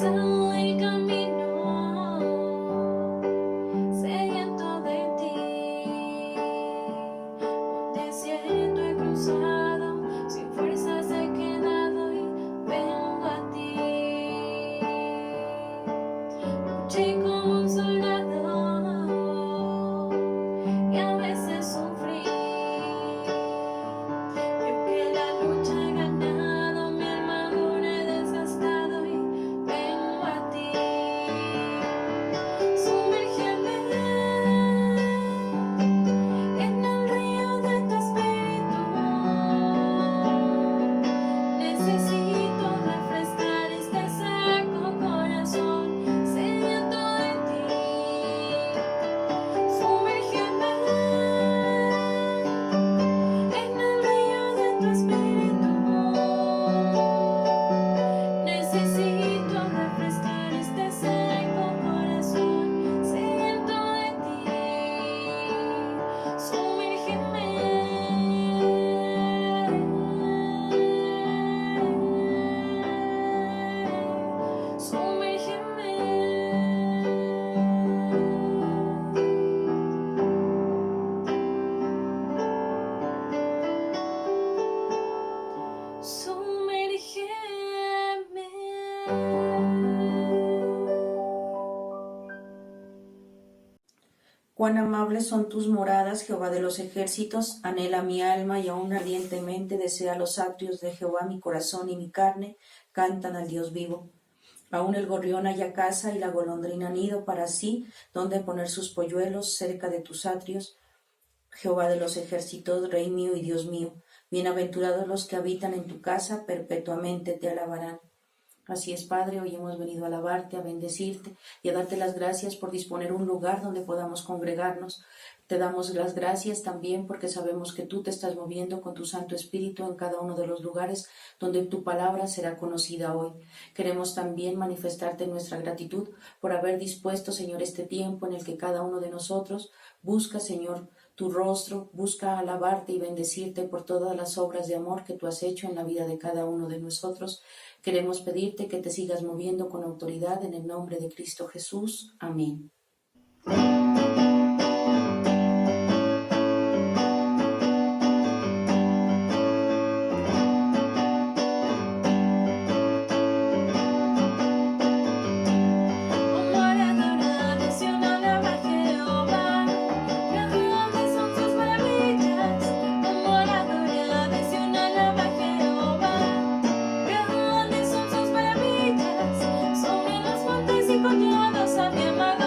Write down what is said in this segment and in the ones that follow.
el camino, sediento de ti. Un desierto he cruzado, sin fuerzas he quedado y vengo a ti. Luché como un soldado y a veces sufrí. Veo que la lucha he ganado, mi armadura he desgastado y vengo a ti. Sumérgeme en el río de tu espíritu. Necesito refrescar este seco corazón sediento de ti. Sumérgeme en el río de tu espíritu. Necesito refrescar este seco corazón sediento de ti. Sumérgeme. Cuán amables son tus moradas, Jehová de los ejércitos, anhela mi alma y aún ardientemente desea los atrios de Jehová. Mi corazón y mi carne cantan al Dios vivo. Aún el gorrión halla casa y la golondrina nido para sí, donde poner sus polluelos cerca de tus atrios. Jehová de los ejércitos, Rey mío y Dios mío, bienaventurados los que habitan en tu casa, perpetuamente te alabarán. Así es, Padre, hoy hemos venido a alabarte, a bendecirte y a darte las gracias por disponer un lugar donde podamos congregarnos. Te damos las gracias también porque sabemos que tú te estás moviendo con tu Santo Espíritu en cada uno de los lugares donde tu palabra será conocida hoy. Queremos también manifestarte nuestra gratitud por haber dispuesto, Señor, este tiempo en el que cada uno de nosotros busca, Señor, tu rostro, busca alabarte y bendecirte por todas las obras de amor que tú has hecho en la vida de cada uno de nosotros. Queremos pedirte que te sigas moviendo con autoridad en el nombre de Cristo Jesús. Amén. Sobre los montes y collados a mi amado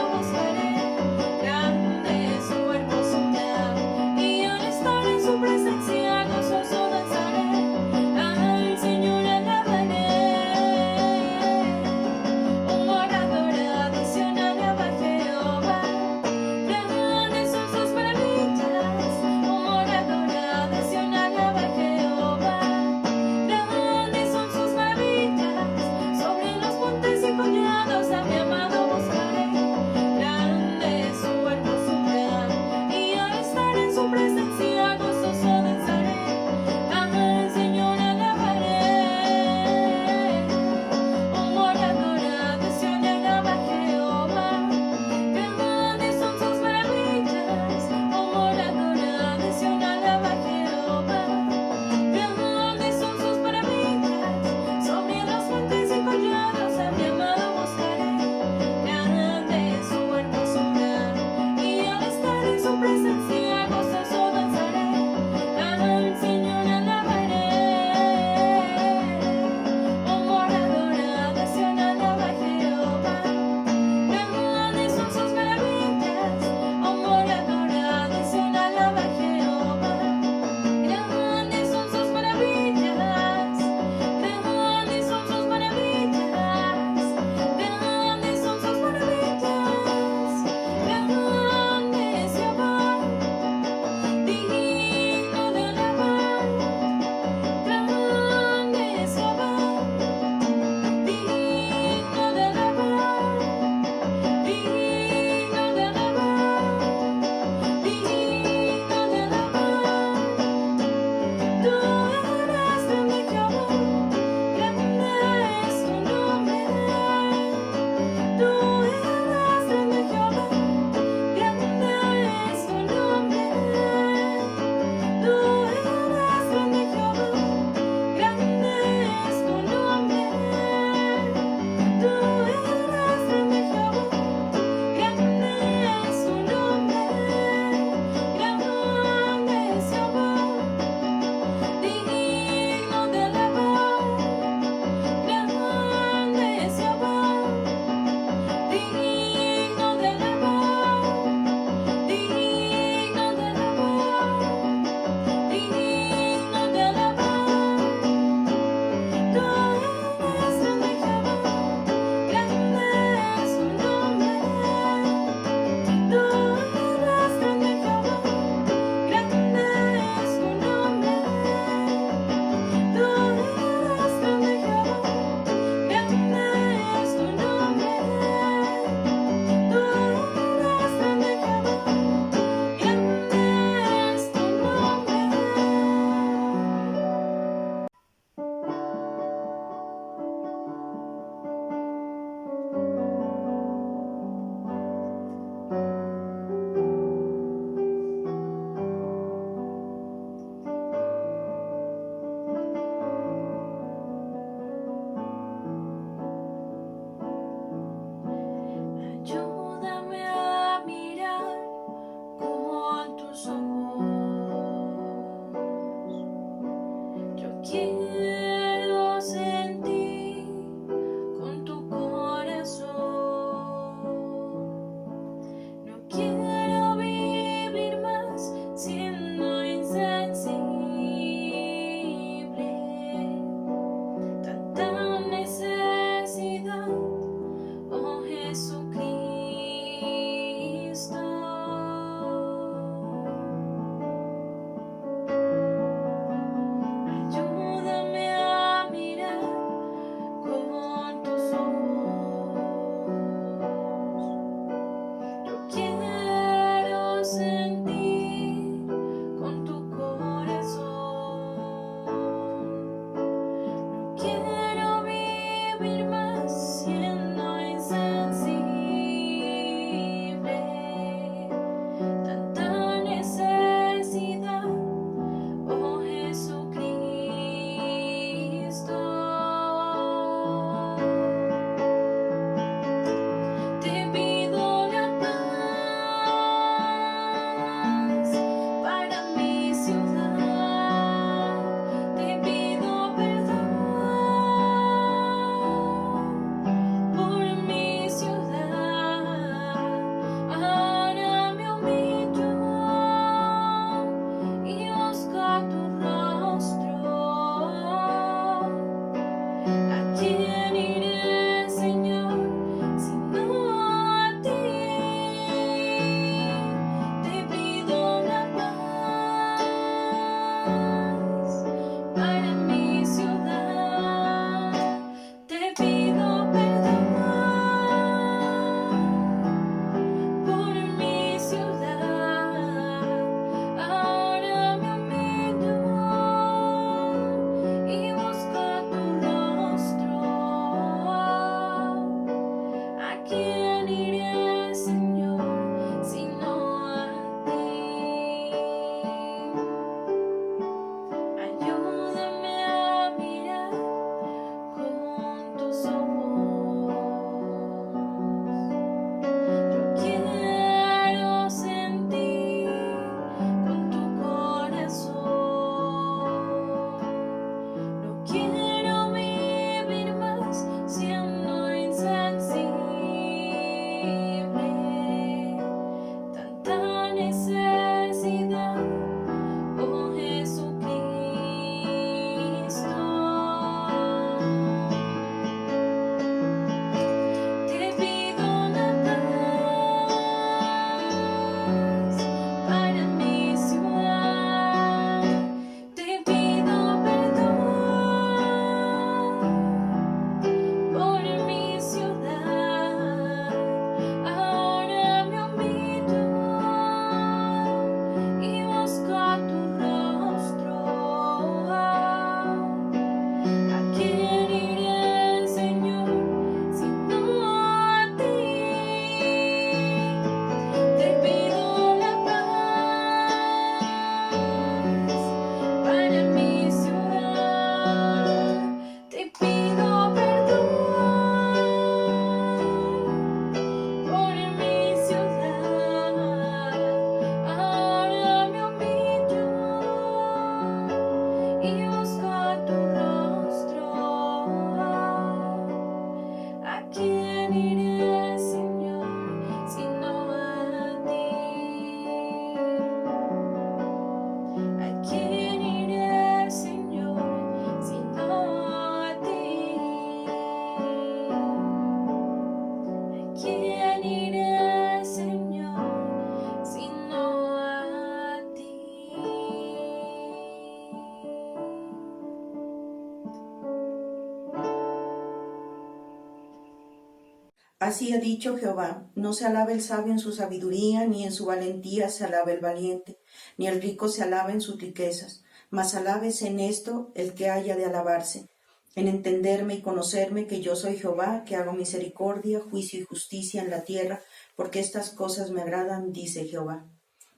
Así ha dicho Jehová, no se alabe el sabio en su sabiduría, ni en su valentía se alabe el valiente, ni el rico se alabe en sus riquezas, mas alábese en esto el que haya de alabarse, en entenderme y conocerme que yo soy Jehová, que hago misericordia, juicio y justicia en la tierra, porque estas cosas me agradan, dice Jehová.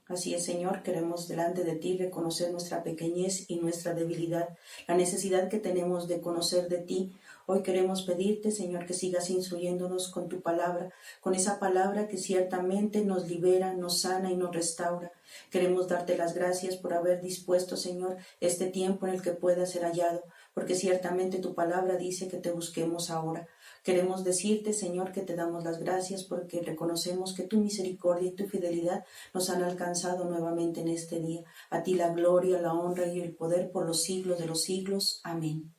Así es, Señor, queremos delante de ti reconocer nuestra pequeñez y nuestra debilidad, la necesidad que tenemos de conocer de ti. Hoy queremos pedirte, Señor, que sigas instruyéndonos con tu palabra, con esa palabra que ciertamente nos libera, nos sana y nos restaura. Queremos darte las gracias por haber dispuesto, Señor, este tiempo en el que pueda ser hallado, porque ciertamente tu palabra dice que te busquemos ahora. Queremos decirte, Señor, que te damos las gracias porque reconocemos que tu misericordia y tu fidelidad nos han alcanzado nuevamente en este día. A ti la gloria, la honra y el poder por los siglos de los siglos. Amén.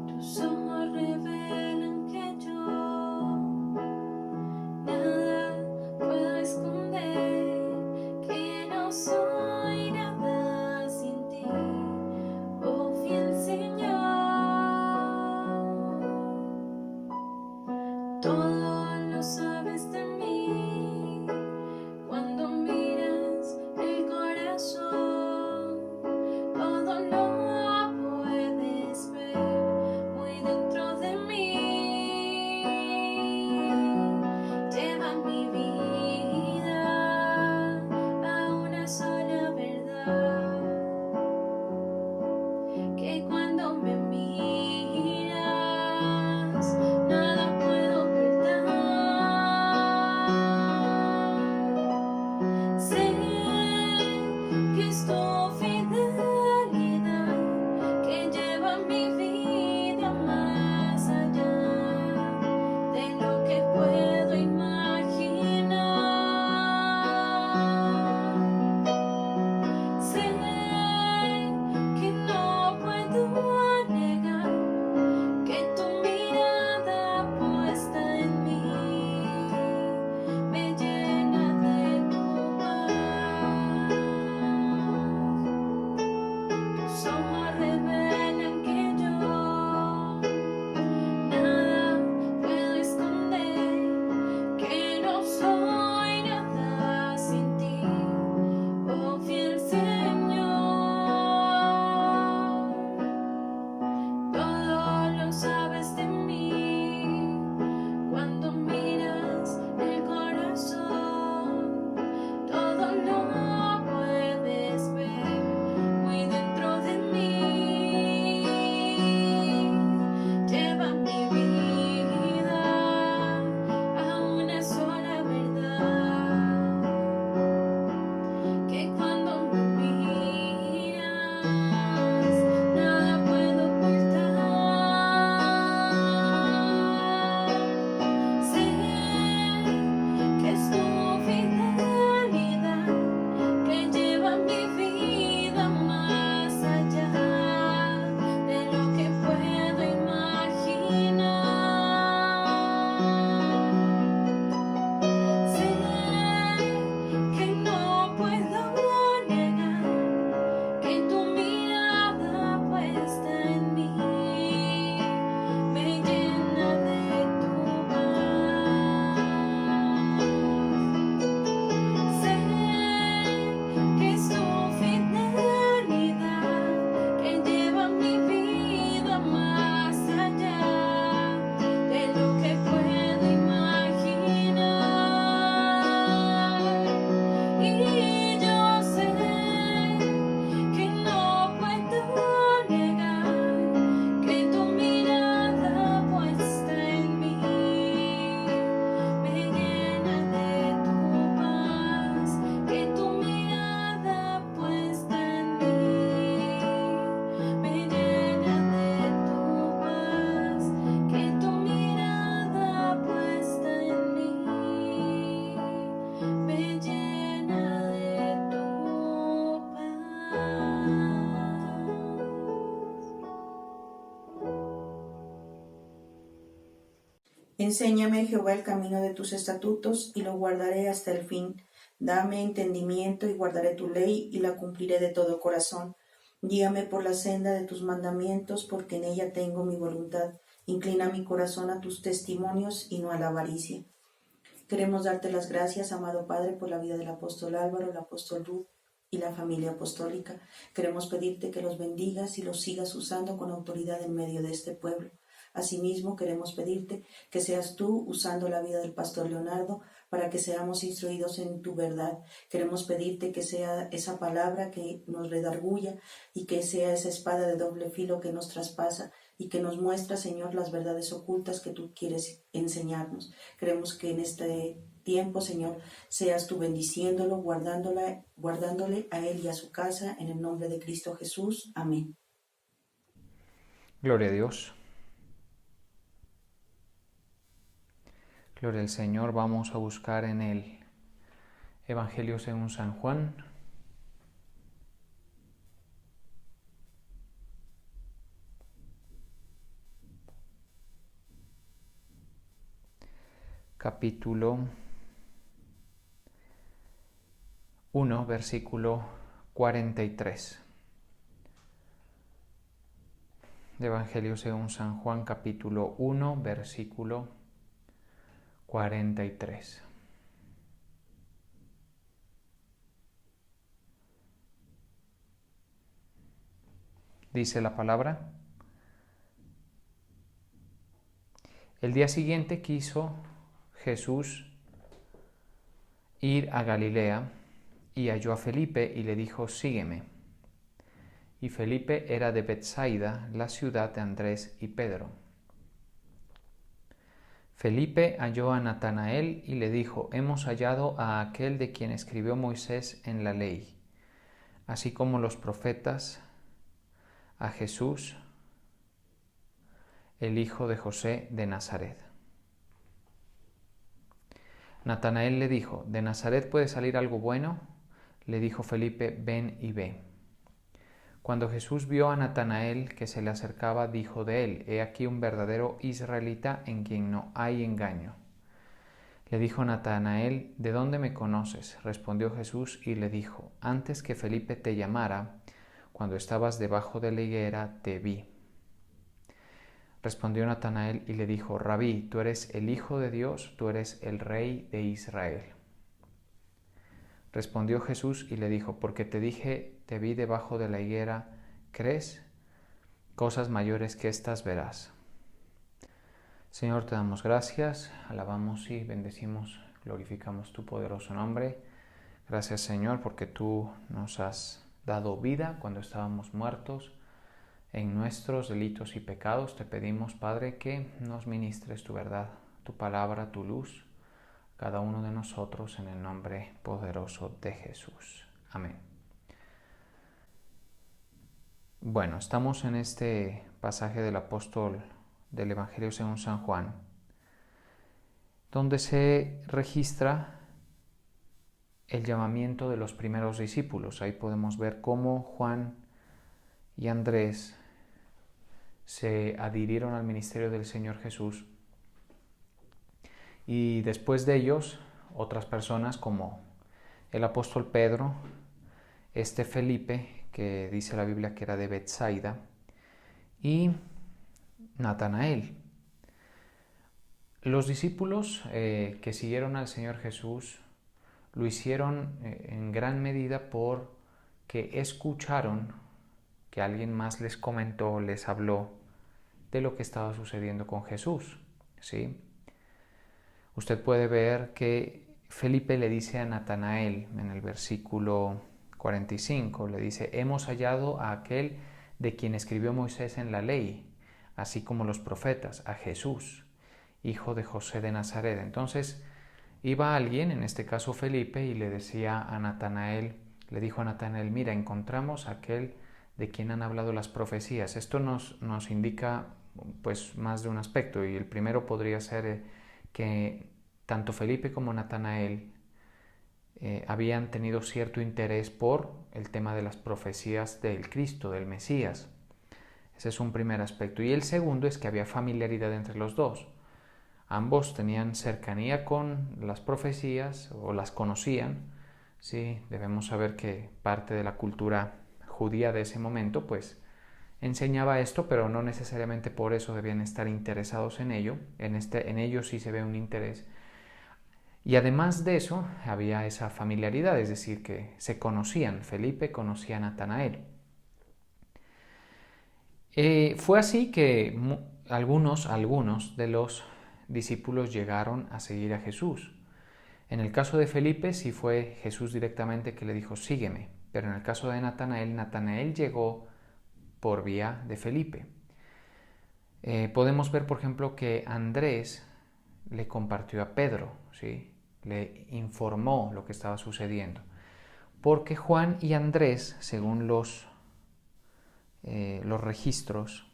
Tus ojos revelan que yo nada puedo esconder, que no soy nada sin ti, oh fiel Señor. Todo lo sabes de mí cuando miras el corazón, todo lo puedes ver muy dentro de mí. Lleva mi vida a una sola verdad, que cuando me miras nada puedo ocultar. Sé que es tu fidelidad que lleva mi vida más allá de lo que puedo imaginar. Sé que no puedo negar que tu mirada puesta en mí me llena de tu paz. Tus ojos revelan que yo nada puedo esconder, que no soy nada sin ti, oh fiel Señor. Todo lo sabes de mí cuando miras el corazón, todo lo puedes ver muy dentro de mí. Lleva mi vida a una sola verdad, que cuando me miras nada puedo ocultar. Sé que es tu fidelidad que lleva mi vida más allá de lo que puedo imaginar. Sé que no puedo negar que tu mirada puesta en mí me llena de tu paz. Sé que es tu fidelidad que lleva mi vida más allá de lo que puedo imaginar. Y yo sé que no puedo negar que tu mirada puesta en mí me llena de tu paz, que tu mirada puesta en mí me llena de tu paz, que tu mirada puesta en mí me llena de tu paz. Enséñame, Jehová, el camino de tus estatutos, y lo guardaré hasta el fin. Dame entendimiento, y guardaré tu ley, y la cumpliré de todo corazón. Guíame por la senda de tus mandamientos, porque en ella tengo mi voluntad. Inclina mi corazón a tus testimonios y no a la avaricia. Queremos darte las gracias, amado Padre, por la vida del apóstol Álvaro, el apóstol Ruth y la familia apostólica. Queremos pedirte que los bendigas y los sigas usando con autoridad en medio de este pueblo. Asimismo, queremos pedirte que seas tú usando la vida del pastor Leonardo para que seamos instruidos en tu verdad. Queremos pedirte que sea esa palabra que nos redarguya y que sea esa espada de doble filo que nos traspasa y que nos muestra, Señor, las verdades ocultas que tú quieres enseñarnos. Queremos que en este tiempo, Señor, seas tú bendiciéndolo, guardándole a él y a su casa, en el nombre de Cristo Jesús. Amén. Gloria a Dios. Gloria al Señor. Vamos a buscar en el Evangelio según San Juan. Capítulo 1, versículo 43. Evangelio según San Juan, capítulo 1, versículo 43. Dice la palabra: el día siguiente quiso Jesús ir a Galilea y halló a Felipe y le dijo: sígueme. Y Felipe era de Betsaida, la ciudad de Andrés y Pedro. Felipe halló a Natanael y le dijo: hemos hallado a aquel de quien escribió Moisés en la ley, así como los profetas, a Jesús, el hijo de José de Nazaret. Natanael le dijo: ¿de Nazaret puede salir algo bueno? Le dijo Felipe: ven y ve. Cuando Jesús vio a Natanael que se le acercaba, dijo de él: he aquí un verdadero israelita en quien no hay engaño. Le dijo Natanael: ¿de dónde me conoces? Respondió Jesús y le dijo: antes que Felipe te llamara, cuando estabas debajo de la higuera, te vi. Respondió Natanael y le dijo: Rabí, tú eres el Hijo de Dios, tú eres el Rey de Israel. Respondió Jesús y le dijo: porque te dije, te vi debajo de la higuera, ¿crees? Cosas mayores que estas verás. Señor, te damos gracias, alabamos y bendecimos, glorificamos tu poderoso nombre. Gracias, Señor, porque tú nos has dado vida cuando estábamos muertos en nuestros delitos y pecados. Te pedimos, Padre, que nos ministres tu verdad, tu palabra, tu luz, cada uno de nosotros, en el nombre poderoso de Jesús. Amén. Bueno, estamos en este pasaje del apóstol del Evangelio según San Juan, donde se registra el llamamiento de los primeros discípulos. Ahí podemos ver cómo Juan y Andrés se adhirieron al ministerio del Señor Jesús, y después de ellos otras personas como el apóstol Pedro, Felipe, que dice la Biblia que era de Betsaida, y Natanael. Los discípulos que siguieron al Señor Jesús lo hicieron en gran medida porque escucharon que alguien más les comentó, les habló de lo que estaba sucediendo con Jesús, ¿sí? Usted puede ver que Felipe le dice a Natanael en el versículo 45, le dice: hemos hallado a aquel de quien escribió Moisés en la ley, así como los profetas, a Jesús, hijo de José de Nazaret. Entonces iba alguien, en este caso Felipe, y le decía a Natanael, le dijo a Natanael: mira, encontramos a aquel de quien han hablado las profecías. Esto nos indica pues más de un aspecto, y el primero podría ser que tanto Felipe como Natanael habían tenido cierto interés por el tema de las profecías del Cristo, del Mesías. Ese es un primer aspecto. Y el segundo es que había familiaridad entre los dos. Ambos tenían cercanía con las profecías o las conocían. Sí, debemos saber que parte de la cultura judía de ese momento, pues enseñaba esto, pero no necesariamente por eso debían estar interesados en ello. En ello sí se ve un interés. Y además de eso, había esa familiaridad, es decir, que se conocían. Felipe conocía a Natanael. Fue así que algunos de los discípulos llegaron a seguir a Jesús. En el caso de Felipe sí fue Jesús directamente que le dijo, sígueme. Pero en el caso de Natanael, Natanael llegó por vía de Felipe. Podemos ver, por ejemplo, que Andrés le compartió a Pedro, ¿sí? Le informó lo que estaba sucediendo. Porque Juan y Andrés, según los registros,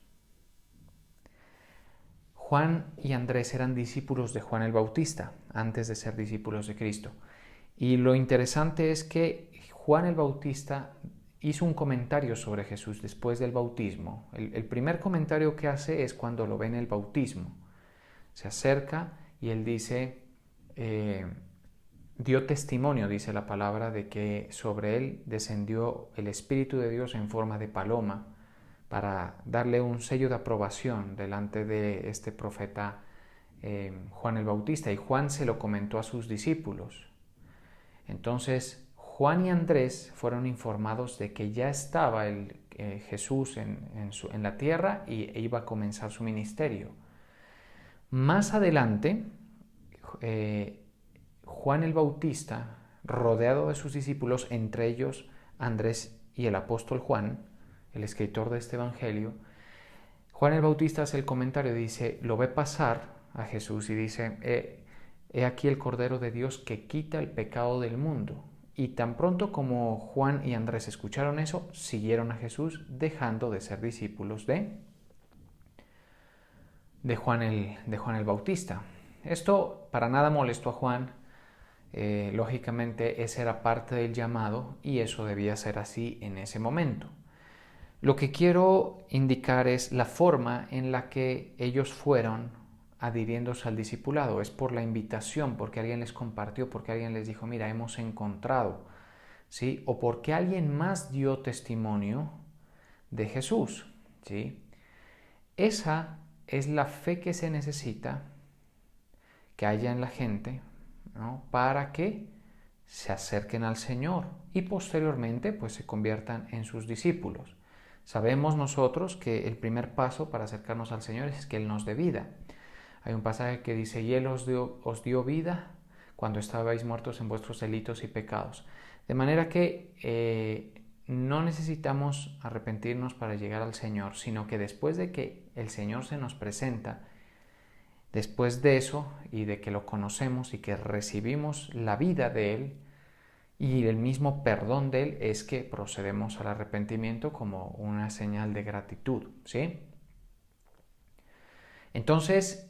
Juan y Andrés eran discípulos de Juan el Bautista antes de ser discípulos de Cristo. Y lo interesante es que Juan el Bautista hizo un comentario sobre Jesús después del bautismo. El primer comentario que hace es cuando lo ve en el bautismo. Se acerca y él dice, dio testimonio, dice la palabra, de que sobre él descendió el Espíritu de Dios en forma de paloma para darle un sello de aprobación delante de este profeta Juan el Bautista. Y Juan se lo comentó a sus discípulos. Entonces, Juan y Andrés fueron informados de que ya estaba Jesús en la tierra e iba a comenzar su ministerio. Más adelante, Juan el Bautista, rodeado de sus discípulos, entre ellos Andrés y el apóstol Juan, el escritor de este evangelio, Juan el Bautista hace el comentario, dice, lo ve pasar a Jesús y dice, he aquí el Cordero de Dios que quita el pecado del mundo. Y tan pronto como Juan y Andrés escucharon eso, siguieron a Jesús, dejando de ser discípulos de Juan el Bautista. Esto para nada molestó a Juan. Lógicamente ese era parte del llamado y eso debía ser así en ese momento. Lo que quiero indicar es la forma en la que ellos fueron adhiriéndose al discipulado. Es por la invitación, porque alguien les compartió, porque alguien les dijo, mira, hemos encontrado, ¿sí? O porque alguien más dio testimonio de Jesús, ¿sí? Esa es la fe que se necesita que haya en la gente, ¿no? Para que se acerquen al Señor y posteriormente pues se conviertan en sus discípulos. Sabemos nosotros que el primer paso para acercarnos al Señor es que Él nos dé vida. Hay un pasaje que dice, y Él os dio vida cuando estabais muertos en vuestros delitos y pecados. De manera que no necesitamos arrepentirnos para llegar al Señor, sino que después de que el Señor se nos presenta, después de eso y de que lo conocemos y que recibimos la vida de Él y el mismo perdón de Él, es que procedemos al arrepentimiento como una señal de gratitud, ¿sí? Entonces,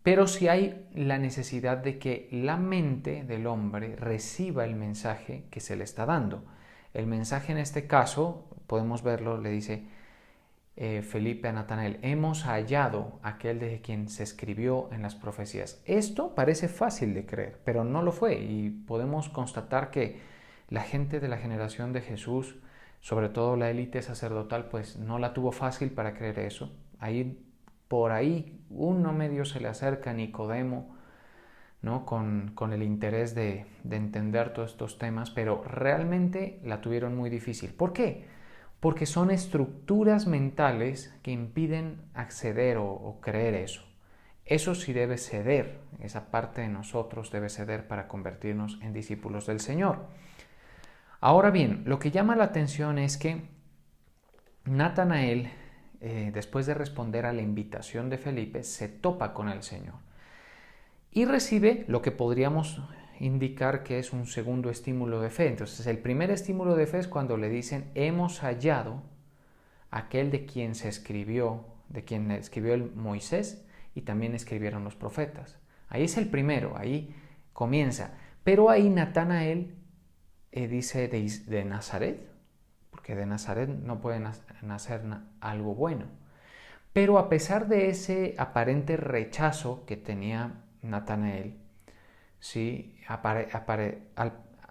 pero si hay la necesidad de que la mente del hombre reciba el mensaje que se le está dando. El mensaje en este caso, podemos verlo, le dice Felipe a Natanael, hemos hallado aquel de quien se escribió en las profecías. Esto parece fácil de creer, pero no lo fue, y podemos constatar que la gente de la generación de Jesús, sobre todo la élite sacerdotal, pues no la tuvo fácil para creer eso. Por ahí uno medio se le acerca a Nicodemo, ¿no? con el interés de entender todos estos temas, pero realmente la tuvieron muy difícil. ¿Por qué? Porque son estructuras mentales que impiden acceder o creer eso. Eso sí debe ceder, esa parte de nosotros debe ceder para convertirnos en discípulos del Señor. Ahora bien, lo que llama la atención es que Natanael, después de responder a la invitación de Felipe, se topa con el Señor y recibe lo que podríamos indicar que es un segundo estímulo de fe. Entonces, el primer estímulo de fe es cuando le dicen, hemos hallado aquel de quien escribió el Moisés y también escribieron los profetas. Ahí es el primero, ahí comienza. Pero ahí Natanael dice de Nazaret, porque de Nazaret no puede nacer algo bueno. Pero a pesar de ese aparente rechazo que tenía Natanael, ¿sí?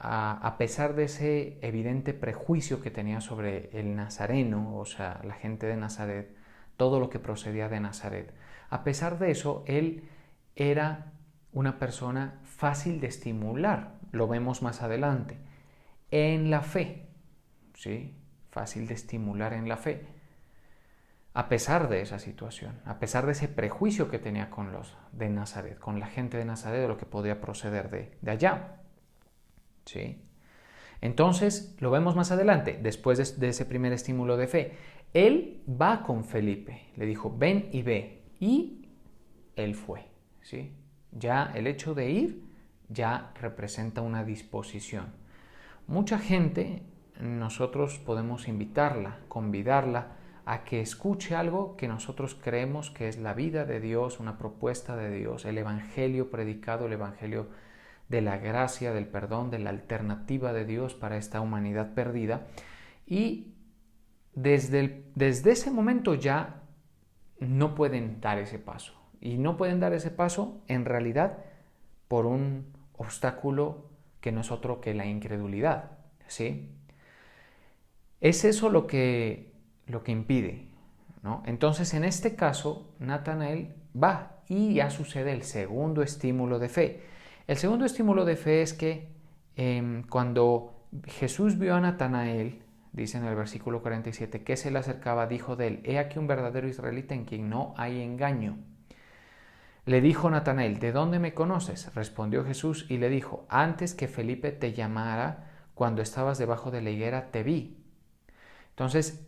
a pesar de ese evidente prejuicio que tenía sobre el nazareno, o sea, la gente de Nazaret, todo lo que procedía de Nazaret, a pesar de eso, él era una persona fácil de estimular, lo vemos más adelante, en la fe, ¿sí? Fácil de estimular en la fe, a pesar de esa situación, a pesar de ese prejuicio que tenía con los de Nazaret, con la gente de Nazaret, de lo que podía proceder de allá, ¿sí? Entonces, lo vemos más adelante, después de ese primer estímulo de fe. Él va con Felipe, le dijo, ven y ve, y él fue, ¿sí? Ya el hecho de ir ya representa una disposición. Mucha gente, nosotros podemos invitarla, convidarla a que escuche algo que nosotros creemos que es la vida de Dios, una propuesta de Dios, el evangelio predicado, el evangelio de la gracia, del perdón, de la alternativa de Dios para esta humanidad perdida. Y desde ese momento ya no pueden dar ese paso. Y no pueden dar ese paso en realidad por un obstáculo que no es otro que la incredulidad, ¿sí? Es eso lo que impide, ¿no? Entonces, en este caso, Natanael va y ya sucede el segundo estímulo de fe. El segundo estímulo de fe es que cuando Jesús vio a Natanael, dice en el versículo 47, que se le acercaba, dijo de él, he aquí un verdadero israelita en quien no hay engaño. Le dijo Natanael, ¿de dónde me conoces? Respondió Jesús y le dijo, antes que Felipe te llamara, cuando estabas debajo de la higuera, te vi. Entonces,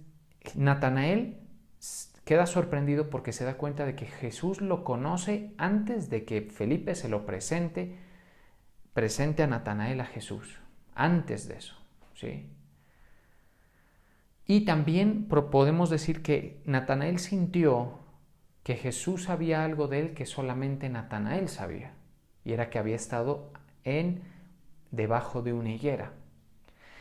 Natanael queda sorprendido porque se da cuenta de que Jesús lo conoce antes de que Felipe se lo presente a Natanael a Jesús. Antes de eso, ¿sí? Y también podemos decir que Natanael sintió que Jesús sabía algo de él que solamente Natanael sabía, y era que había estado debajo de una higuera.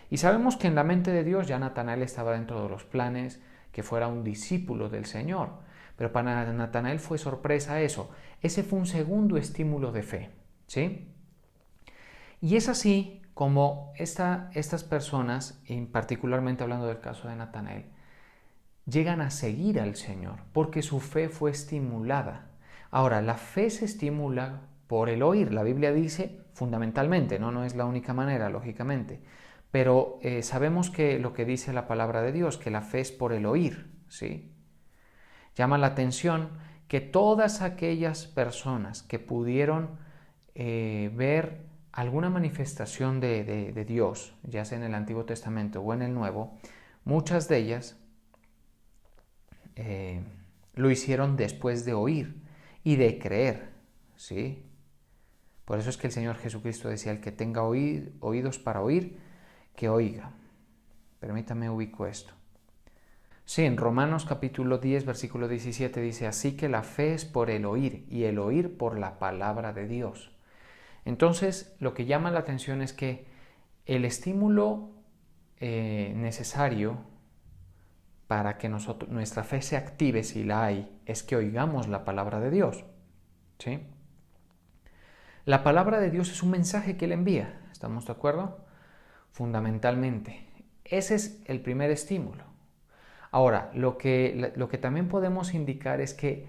Y sabemos que en la mente de Dios ya Natanael estaba dentro de los planes, que fuera un discípulo del Señor. Pero para Natanael fue sorpresa eso. Ese fue un segundo estímulo de fe, ¿sí? Y es así como estas personas, y particularmente hablando del caso de Natanael, llegan a seguir al Señor, porque su fe fue estimulada. Ahora, la fe se estimula por el oír. La Biblia dice fundamentalmente, no es la única manera, lógicamente, pero sabemos que lo que dice la palabra de Dios, que la fe es por el oír, ¿sí? Llama la atención que todas aquellas personas que pudieron ver alguna manifestación de Dios, ya sea en el Antiguo Testamento o en el Nuevo, muchas de ellas lo hicieron después de oír y de creer, ¿sí? Por eso es que el Señor Jesucristo decía, el que tenga oídos para oír, que oiga. Permítame ubico esto. Sí, en Romanos capítulo 10, versículo 17 dice, así que la fe es por el oír y el oír por la palabra de Dios. Entonces, lo que llama la atención es que el estímulo necesario para que nuestra fe se active, si la hay, es que oigamos la palabra de Dios, ¿sí? La palabra de Dios es un mensaje que Él envía, ¿estamos de acuerdo? Fundamentalmente. Ese es el primer estímulo. Ahora, lo que también podemos indicar es que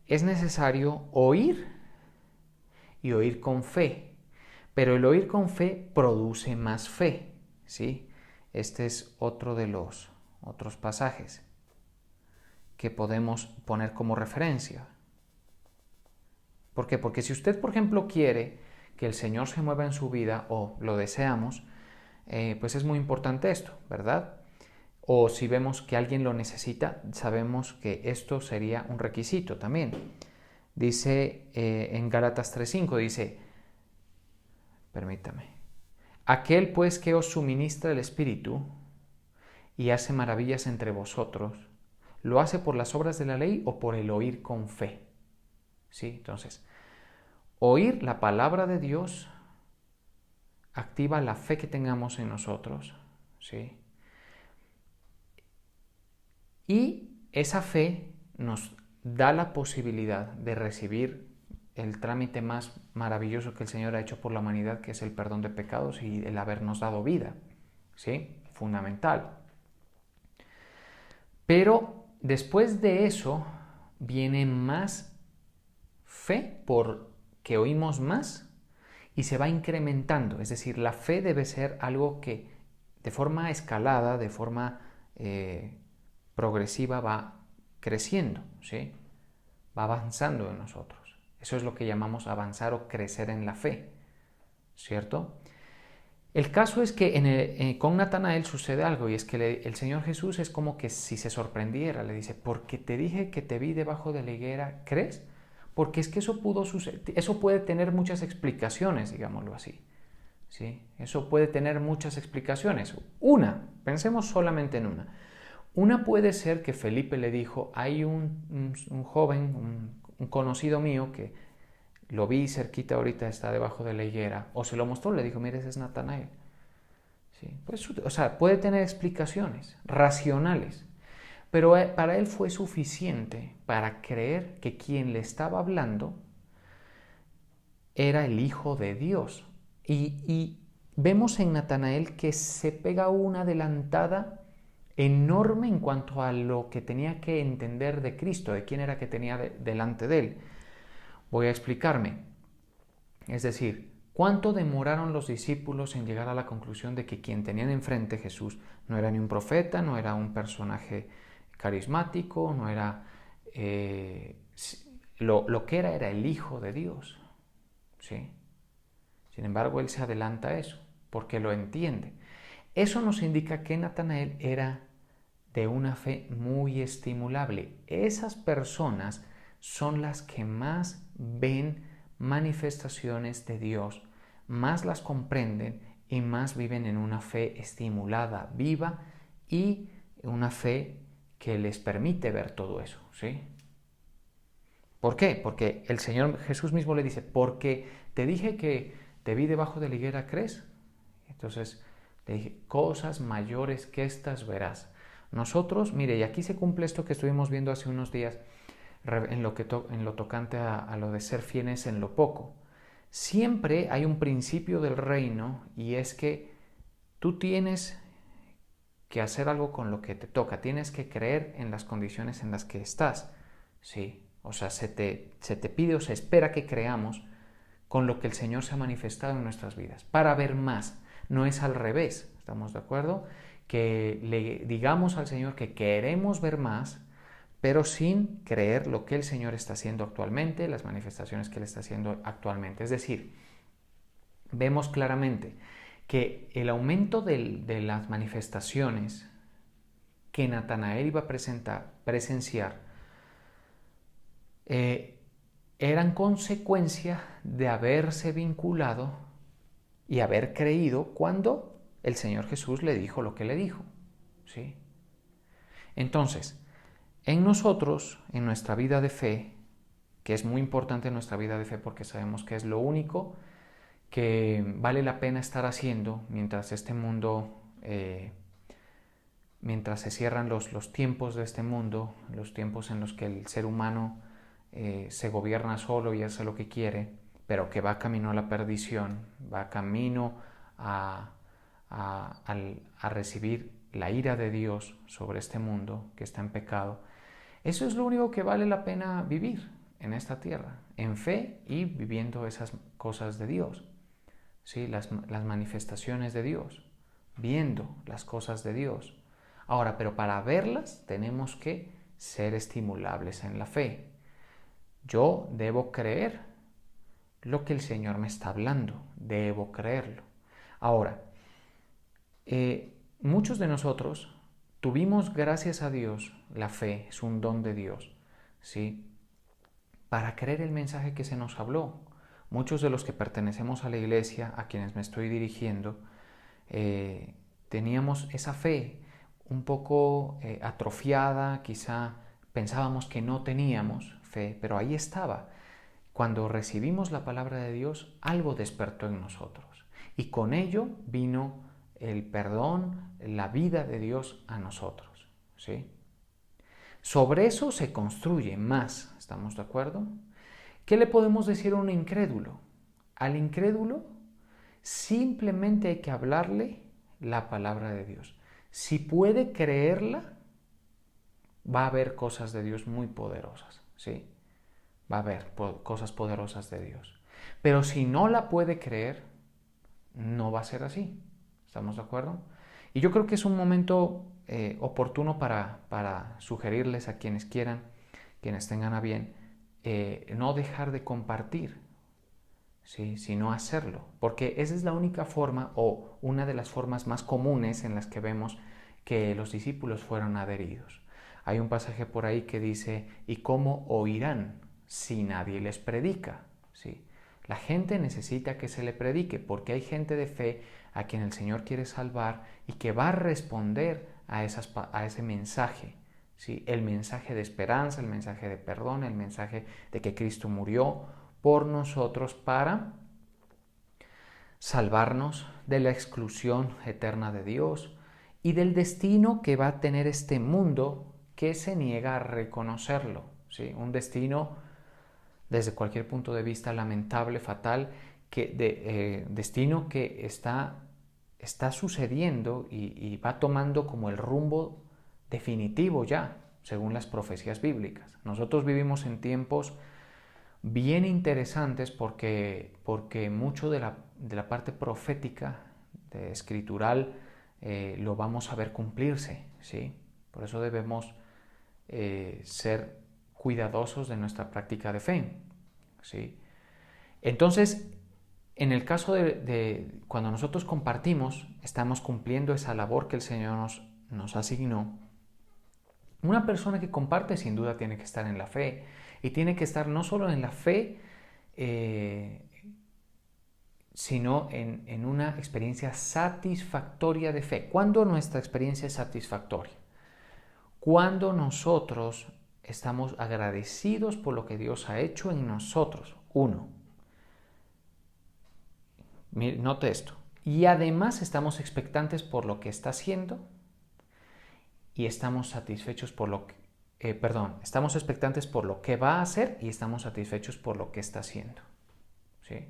es necesario oír y oír con fe, pero el oír con fe produce más fe, ¿sí? Este es otro de los otros pasajes que podemos poner como referencia. ¿Por qué? Porque si usted, por ejemplo, quiere que el Señor se mueva en su vida o lo deseamos, pues es muy importante esto, ¿verdad? O si vemos que alguien lo necesita, sabemos que esto sería un requisito también. Dice en Gálatas 3:5, dice, permítame, aquel pues que os suministra el Espíritu y hace maravillas entre vosotros, ¿lo hace por las obras de la ley o por el oír con fe? ¿Sí? Entonces, oír la palabra de Dios activa la fe que tengamos en nosotros, ¿sí? Y esa fe nos da la posibilidad de recibir el trámite más maravilloso que el Señor ha hecho por la humanidad, que es el perdón de pecados y el habernos dado vida, ¿sí? Fundamental. Pero después de eso viene más fe porque oímos más y se va incrementando. Es decir, la fe debe ser algo que de forma escalada, de forma progresiva va creciendo, ¿sí? Va avanzando en nosotros. Eso es lo que llamamos avanzar o crecer en la fe, ¿cierto? El caso es que con Natanael sucede algo, y es que el Señor Jesús es como que si se sorprendiera, le dice, porque te dije que te vi debajo de la higuera, ¿crees? Porque es que eso pudo suceder, eso puede tener muchas explicaciones, digámoslo así, ¿sí? Eso puede tener muchas explicaciones. Pensemos solamente en una. Una puede ser que Felipe le dijo, hay un joven, un conocido mío que lo vi cerquita ahorita, está debajo de la higuera, o se lo mostró, le dijo, mire, ese es Natanael. ¿Sí? Pues, o sea, puede tener explicaciones racionales, pero para él fue suficiente para creer que quien le estaba hablando era el Hijo de Dios. Y vemos en Natanael que se pega una adelantada enorme en cuanto a lo que tenía que entender de Cristo, de quién era que tenía delante de él. Voy a explicarme. Es decir, ¿cuánto demoraron los discípulos en llegar a la conclusión de que quien tenían enfrente, Jesús, no era ni un profeta, no era un personaje carismático, no era... lo que era el Hijo de Dios? ¿Sí? Sin embargo, él se adelanta a eso, porque lo entiende. Eso nos indica que Natanael era de una fe muy estimulable. Esas personas son las que más ven manifestaciones de Dios, más las comprenden y más viven en una fe estimulada, viva, y una fe que les permite ver todo eso, ¿sí? ¿Por qué? Porque el Señor Jesús mismo le dice, porque te dije que te vi debajo de la higuera, ¿crees? Entonces le dije, cosas mayores que estas verás. Nosotros, mire, y aquí se cumple esto que estuvimos viendo hace unos días en lo tocante a lo de ser fieles en lo poco. Siempre hay un principio del reino, y es que tú tienes que hacer algo con lo que te toca, tienes que creer en las condiciones en las que estás, ¿sí? O sea, se te pide o se espera que creamos con lo que el Señor se ha manifestado en nuestras vidas, para ver más. No es al revés, ¿estamos de acuerdo? Que le digamos al Señor que queremos ver más, pero sin creer lo que el Señor está haciendo actualmente, las manifestaciones que Él está haciendo actualmente. Es decir, vemos claramente que el aumento de las manifestaciones que Natanael iba a presenciar, eran consecuencia de haberse vinculado y haber creído cuando el Señor Jesús le dijo lo que le dijo, ¿sí? Entonces, en nosotros, en nuestra vida de fe, que es muy importante en nuestra vida de fe porque sabemos que es lo único que vale la pena estar haciendo mientras este mundo, mientras se cierran los tiempos de este mundo, los tiempos en los que el ser humano se gobierna solo y hace lo que quiere, pero que va camino a la perdición, va camino a recibir la ira de Dios sobre este mundo que está en pecado. Eso es lo único que vale la pena vivir en esta tierra, en fe y viviendo esas cosas de Dios, ¿sí? Las manifestaciones de Dios, viendo las cosas de Dios. Ahora, pero para verlas tenemos que ser estimulables en la fe. Yo debo creer lo que el Señor me está hablando, debo creerlo. Ahora, muchos de nosotros tuvimos, gracias a Dios, la fe, es un don de Dios, ¿sí? Para creer el mensaje que se nos habló. Muchos de los que pertenecemos a la iglesia, a quienes me estoy dirigiendo, teníamos esa fe un poco atrofiada, quizá pensábamos que no teníamos fe, pero ahí estaba. Cuando recibimos la palabra de Dios, algo despertó en nosotros, y con ello vino el perdón, la vida de Dios a nosotros, ¿sí? Sobre eso se construye más, ¿estamos de acuerdo? ¿Qué le podemos decir a un incrédulo? Al incrédulo simplemente hay que hablarle la palabra de Dios. Si puede creerla, va a haber cosas de Dios muy poderosas, ¿sí? Va a haber cosas poderosas de Dios. Pero si no la puede creer, no va a ser así. ¿Estamos de acuerdo? Y yo creo que es un momento oportuno para sugerirles a quienes quieran, quienes tengan a bien, no dejar de compartir, ¿sí? Sino hacerlo. Porque esa es la única forma o una de las formas más comunes en las que vemos que los discípulos fueron adheridos. Hay un pasaje por ahí que dice, ¿y cómo oirán si nadie les predica? ¿Sí? La gente necesita que se le predique porque hay gente de fe a quien el Señor quiere salvar y que va a responder a ese mensaje, ¿sí? El mensaje de esperanza, el mensaje de perdón, el mensaje de que Cristo murió por nosotros para salvarnos de la exclusión eterna de Dios y del destino que va a tener este mundo que se niega a reconocerlo, ¿sí? Un destino desde cualquier punto de vista lamentable, fatal, destino que está sucediendo y va tomando como el rumbo definitivo ya, según las profecías bíblicas. Nosotros vivimos en tiempos bien interesantes porque mucho de la parte profética, escritural, lo vamos a ver cumplirse, ¿sí? Por eso debemos ser cuidadosos de nuestra práctica de fe, ¿sí? Entonces, en el caso de cuando nosotros compartimos, estamos cumpliendo esa labor que el Señor nos asignó. Una persona que comparte sin duda tiene que estar en la fe y tiene que estar no solo en la fe, sino en una experiencia satisfactoria de fe. ¿Cuándo nuestra experiencia es satisfactoria? Cuando nosotros estamos agradecidos por lo que Dios ha hecho en nosotros. Uno. Note esto. Y además estamos expectantes por lo que está haciendo y estamos satisfechos por lo que... estamos expectantes por lo que va a hacer y estamos satisfechos por lo que está haciendo. ¿Sí?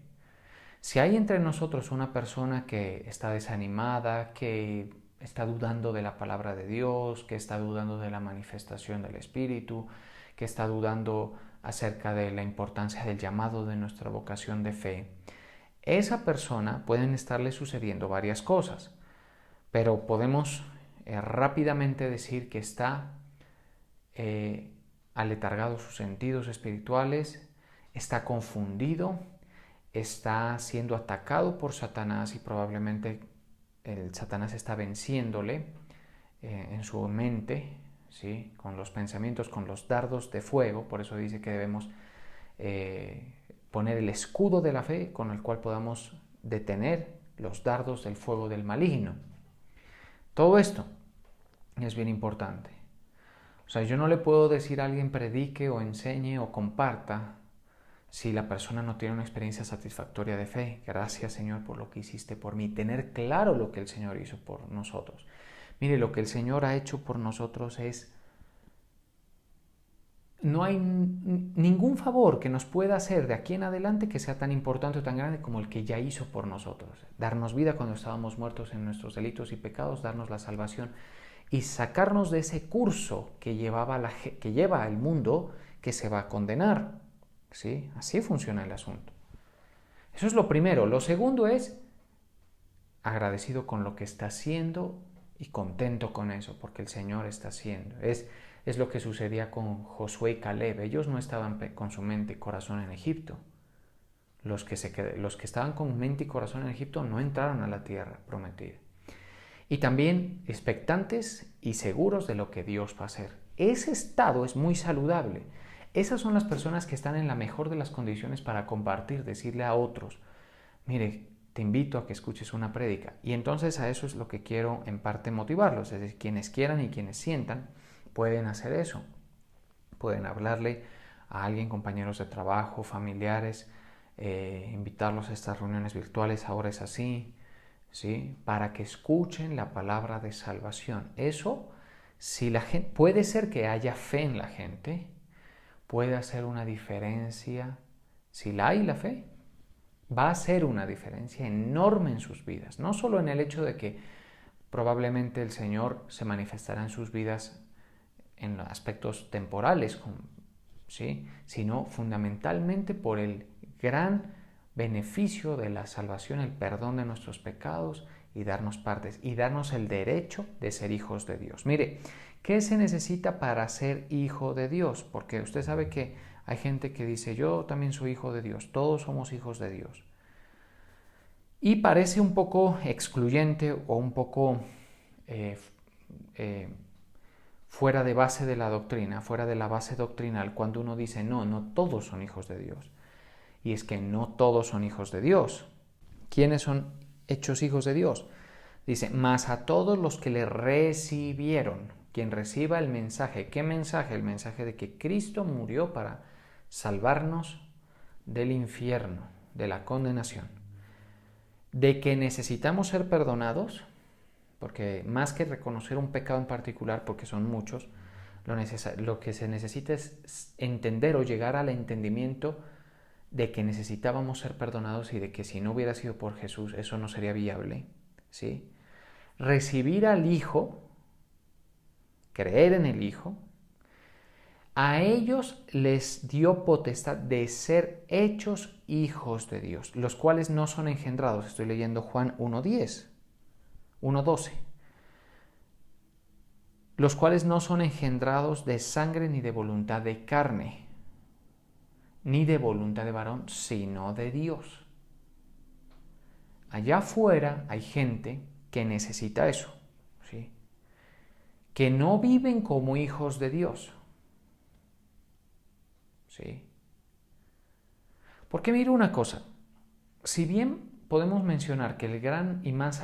Si hay entre nosotros una persona que está desanimada, que está dudando de la palabra de Dios, que está dudando de la manifestación del Espíritu, que está dudando acerca de la importancia del llamado de nuestra vocación de fe, esa persona pueden estarle sucediendo varias cosas, pero podemos rápidamente decir que está aletargado sus sentidos espirituales, está confundido, está siendo atacado por Satanás y probablemente el Satanás está venciéndole en su mente, ¿sí? Con los pensamientos, con los dardos de fuego. Por eso dice que debemos poner el escudo de la fe con el cual podamos detener los dardos del fuego del maligno. Todo esto es bien importante. O sea, yo no le puedo decir a alguien predique o enseñe o comparta si la persona no tiene una experiencia satisfactoria de fe. Gracias, Señor, por lo que hiciste por mí. Tener claro lo que el Señor hizo por nosotros. Mire, lo que el Señor ha hecho por nosotros es... No hay ningún favor que nos pueda hacer de aquí en adelante que sea tan importante o tan grande como el que ya hizo por nosotros. Darnos vida cuando estábamos muertos en nuestros delitos y pecados, darnos la salvación y sacarnos de ese curso que lleva el mundo que se va a condenar. ¿Sí? Así funciona el asunto. Eso es lo primero. Lo segundo es agradecido con lo que está haciendo y contento con eso, porque el Señor está haciendo. Es lo que sucedía con Josué y Caleb. Ellos no estaban con su mente y corazón en Egipto. Los que estaban con mente y corazón en Egipto no entraron a la tierra prometida. Y también expectantes y seguros de lo que Dios va a hacer. Ese estado es muy saludable. Esas son las personas que están en la mejor de las condiciones para compartir, decirle a otros, mire, te invito a que escuches una prédica. Y entonces a eso es lo que quiero en parte motivarlos. Es decir, quienes quieran y quienes sientan pueden hacer eso. Pueden hablarle a alguien, compañeros de trabajo, familiares, invitarlos a estas reuniones virtuales, ahora es así, ¿sí? Para que escuchen la palabra de salvación. Eso, si la gente, puede ser que haya fe en la gente, puede hacer una diferencia si la hay la fe, va a hacer una diferencia enorme en sus vidas. No solo en el hecho de que probablemente el Señor se manifestará en sus vidas en aspectos temporales, ¿sí?, sino fundamentalmente por el gran beneficio de la salvación, el perdón de nuestros pecados y darnos partes y darnos el derecho de ser hijos de Dios. Mire, ¿qué se necesita para ser hijo de Dios? Porque usted sabe que hay gente que dice, yo también soy hijo de Dios, todos somos hijos de Dios. Y parece un poco excluyente o un poco fuera de base de la doctrina, fuera de la base doctrinal, cuando uno dice, no, no todos son hijos de Dios. Y es que no todos son hijos de Dios. ¿Quiénes son hechos hijos de Dios? Dice, mas a todos los que le recibieron, quien reciba el mensaje. ¿Qué mensaje? El mensaje de que Cristo murió para salvarnos del infierno, de la condenación. De que necesitamos ser perdonados, porque más que reconocer un pecado en particular, porque son muchos, lo que se necesita es entender o llegar al entendimiento de que necesitábamos ser perdonados y de que si no hubiera sido por Jesús eso no sería viable, ¿sí? Recibir al Hijo, creer en el Hijo, a ellos les dio potestad de ser hechos hijos de Dios, los cuales no son engendrados. Estoy leyendo Juan 1:10, 1:12. Los cuales no son engendrados de sangre ni de voluntad de carne, ni de voluntad de varón, sino de Dios. Allá afuera hay gente que necesita eso, ¿sí?, que no viven como hijos de Dios, ¿sí? Porque mire una cosa, si bien podemos mencionar que el gran y más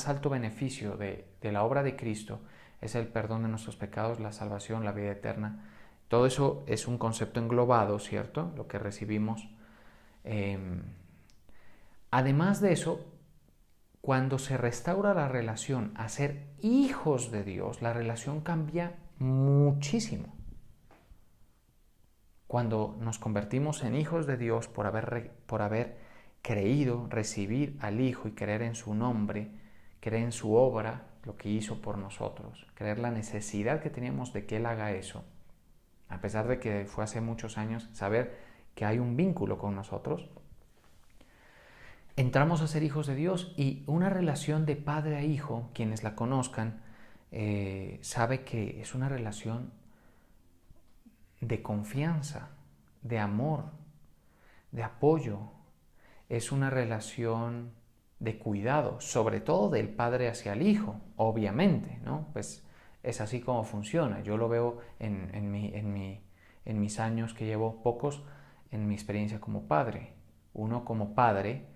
alto beneficio de la obra de Cristo es el perdón de nuestros pecados, la salvación, la vida eterna, todo eso es un concepto englobado, ¿cierto?, lo que recibimos. Además de eso, cuando se restaura la relación a ser hijos de Dios, la relación cambia muchísimo. Cuando nos convertimos en hijos de Dios por haber creído, recibir al Hijo y creer en su nombre, creer en su obra, lo que hizo por nosotros, creer la necesidad que teníamos de que Él haga eso, a pesar de que fue hace muchos años, saber que hay un vínculo con nosotros, entramos a ser hijos de Dios y una relación de padre a hijo, quienes la conozcan, sabe que es una relación de confianza, de amor, de apoyo. Es una relación de cuidado, sobre todo del padre hacia el hijo, obviamente, ¿no? Pues es así como funciona. Yo lo veo en mis años que llevo pocos, en mi experiencia como padre. Uno como padre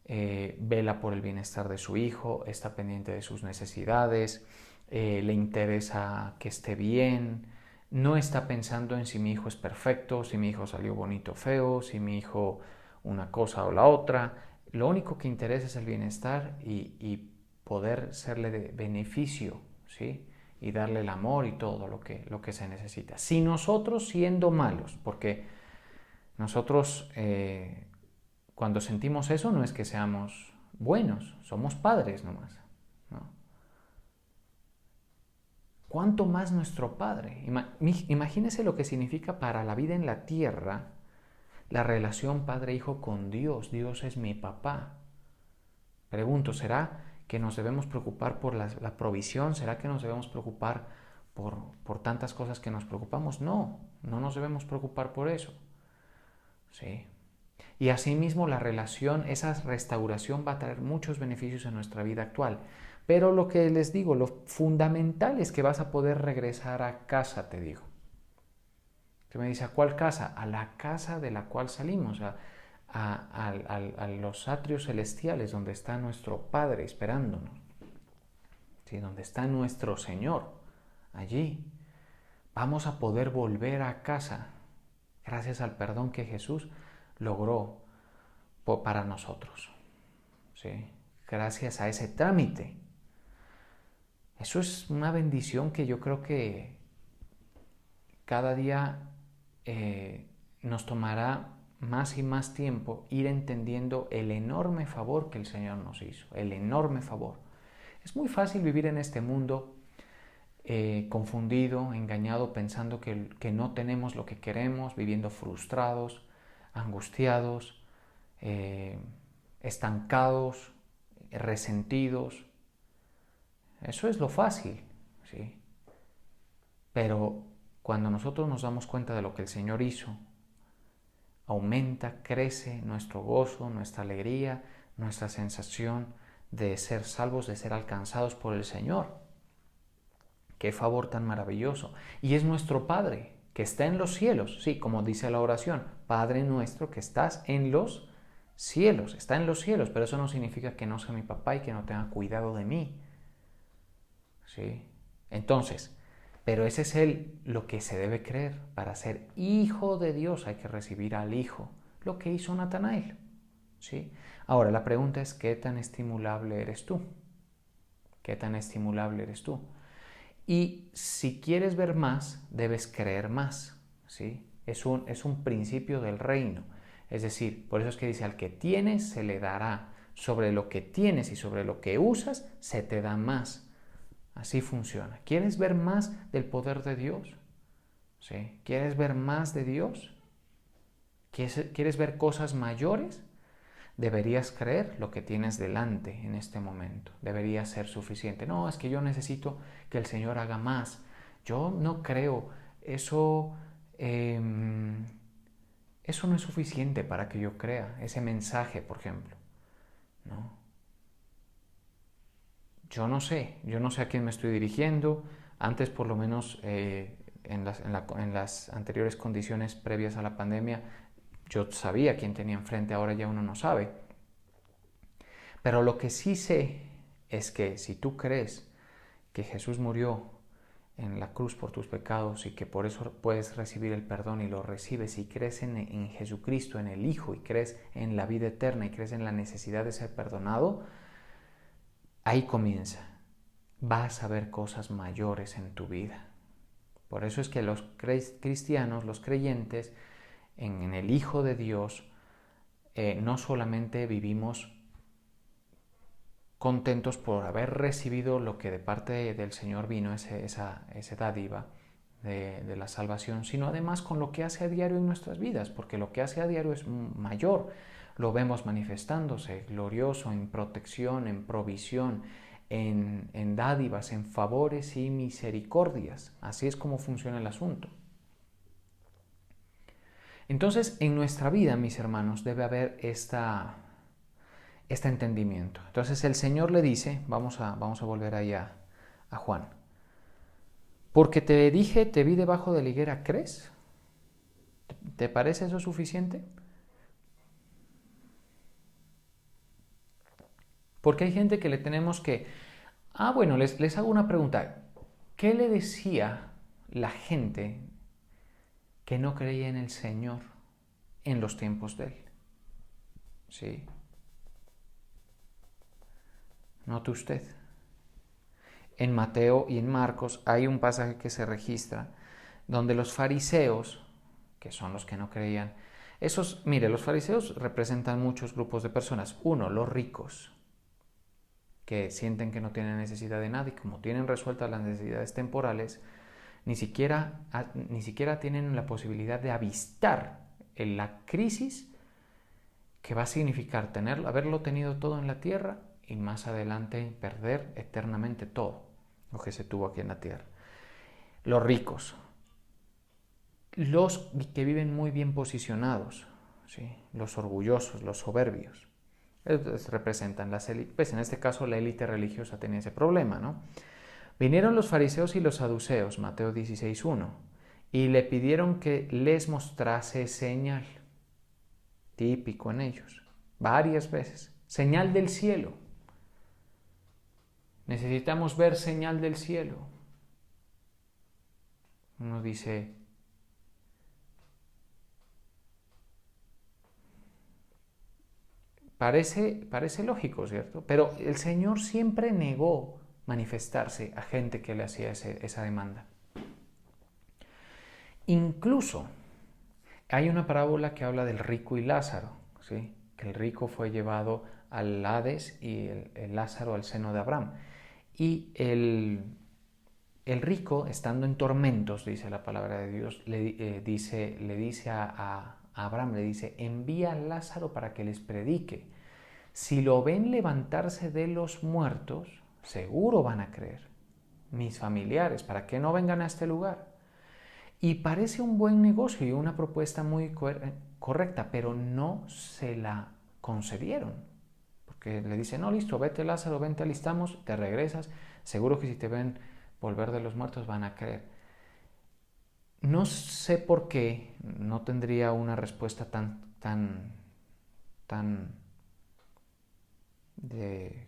vela por el bienestar de su hijo, está pendiente de sus necesidades, le interesa que esté bien, no está pensando en si mi hijo es perfecto, si mi hijo salió bonito o feo, si mi hijo una cosa o la otra. Lo único que interesa es el bienestar y poder serle de beneficio, ¿sí?, y darle el amor y todo lo que se necesita. Si nosotros siendo malos, porque nosotros cuando sentimos eso no es que seamos buenos, somos padres nomás, ¿no? ¿Cuánto más nuestro Padre? Imagínese lo que significa para la vida en la tierra la relación padre-hijo con Dios. Dios es mi papá. Pregunto, ¿será que nos debemos preocupar por la provisión? ¿Será que nos debemos preocupar por tantas cosas que nos preocupamos? No, no nos debemos preocupar por eso. Sí. Y asimismo la relación, esa restauración va a traer muchos beneficios en nuestra vida actual. Pero lo que les digo, lo fundamental es que vas a poder regresar a casa, te digo. Usted me dice, ¿a cuál casa? A la casa de la cual salimos, a los atrios celestiales, donde está nuestro Padre esperándonos, ¿sí?, donde está nuestro Señor. Allí vamos a poder volver a casa gracias al perdón que Jesús logró para nosotros, ¿sí?, gracias a ese trámite. Eso es una bendición que yo creo que cada día nos tomará más y más tiempo ir entendiendo el enorme favor que el Señor nos hizo, el enorme favor. Es muy fácil vivir en este mundo confundido, engañado, pensando que no tenemos lo que queremos, viviendo frustrados, angustiados, estancados, resentidos. Eso es lo fácil, ¿sí? Pero cuando nosotros nos damos cuenta de lo que el Señor hizo, aumenta, crece nuestro gozo, nuestra alegría, nuestra sensación de ser salvos, de ser alcanzados por el Señor. ¡Qué favor tan maravilloso! Y es nuestro Padre, que está en los cielos. Sí, como dice la oración, Padre nuestro que estás en los cielos. Está en los cielos, pero eso no significa que no sea mi papá y que no tenga cuidado de mí. ¿Sí? Entonces, pero ese es lo que se debe creer. Para ser hijo de Dios hay que recibir al Hijo, lo que hizo Natanael. ¿Sí? Ahora, la pregunta es, ¿qué tan estimulable eres tú? ¿Qué tan estimulable eres tú? Y si quieres ver más, debes creer más. ¿Sí? Es un principio del reino. Es decir, por eso es que dice, al que tienes se le dará. Sobre lo que tienes y sobre lo que usas, se te da más. Así funciona. ¿Quieres ver más del poder de Dios? ¿Sí? ¿Quieres ver más de Dios? ¿Quieres ver cosas mayores? Deberías creer lo que tienes delante en este momento. Debería ser suficiente. No, es que yo necesito que el Señor haga más. Yo no creo. Eso no es suficiente para que yo crea. Ese mensaje, por ejemplo. ¿No? Yo no sé a quién me estoy dirigiendo. Antes, por lo menos, en las anteriores condiciones previas a la pandemia, yo sabía quién tenía enfrente, ahora ya uno no sabe. Pero lo que sí sé es que si tú crees que Jesús murió en la cruz por tus pecados y que por eso puedes recibir el perdón y lo recibes, y crees en Jesucristo, en el Hijo, y crees en la vida eterna y crees en la necesidad de ser perdonado, ahí comienza. Vas a ver cosas mayores en tu vida. Por eso es que los cristianos, los creyentes en el Hijo de Dios, no solamente vivimos contentos por haber recibido lo que de parte del Señor vino, esa dádiva de la salvación, sino además con lo que hace a diario en nuestras vidas, porque lo que hace a diario es mayor. Lo vemos manifestándose glorioso en protección, en provisión, en dádivas, en favores y misericordias. Así es como funciona el asunto. Entonces, en nuestra vida, mis hermanos, debe haber este entendimiento. Entonces el Señor le dice, vamos a volver ahí a Juan, porque te dije, te vi debajo de la higuera, ¿crees? ¿Te parece eso suficiente? Porque hay gente que le tenemos que... bueno, les hago una pregunta. ¿Qué le decía la gente que no creía en el Señor en los tiempos de Él? ¿Sí? Note usted. En Mateo y en Marcos hay un pasaje que se registra donde los fariseos, que son los que no creían, los fariseos representan muchos grupos de personas. Uno, los ricos, que sienten que no tienen necesidad de nada y como tienen resueltas las necesidades temporales, ni siquiera tienen la posibilidad de avistar en la crisis que va a significar haberlo tenido todo en la tierra y más adelante perder eternamente todo lo que se tuvo aquí en la tierra. Los ricos, los que viven muy bien posicionados, ¿sí? Los orgullosos, los soberbios. Representan las élites, pues en este caso la élite religiosa tenía ese problema, ¿no? Vinieron los fariseos y los saduceos, Mateo 16:1, y le pidieron que les mostrase señal, típico en ellos, varias veces, señal del cielo. Necesitamos ver señal del cielo. Uno dice, parece lógico, ¿cierto? Pero el Señor siempre negó manifestarse a gente que le hacía esa demanda. Incluso Hay una parábola que habla del rico y Lázaro, ¿sí? Que el rico fue llevado al Hades y el Lázaro al seno de Abraham. Y el rico, estando en tormentos, dice la palabra de Dios, le dice a Abraham, le dice, envía a Lázaro para que les predique. Si lo ven levantarse de los muertos, seguro van a creer. Mis familiares, ¿para qué no vengan a este lugar? Y parece un buen negocio y una propuesta muy correcta, pero no se la concedieron. Porque le dice, no, listo, vete Lázaro, vente, alistamos, te regresas. Seguro que si te ven volver de los muertos van a creer. No sé por qué no tendría una respuesta tan de...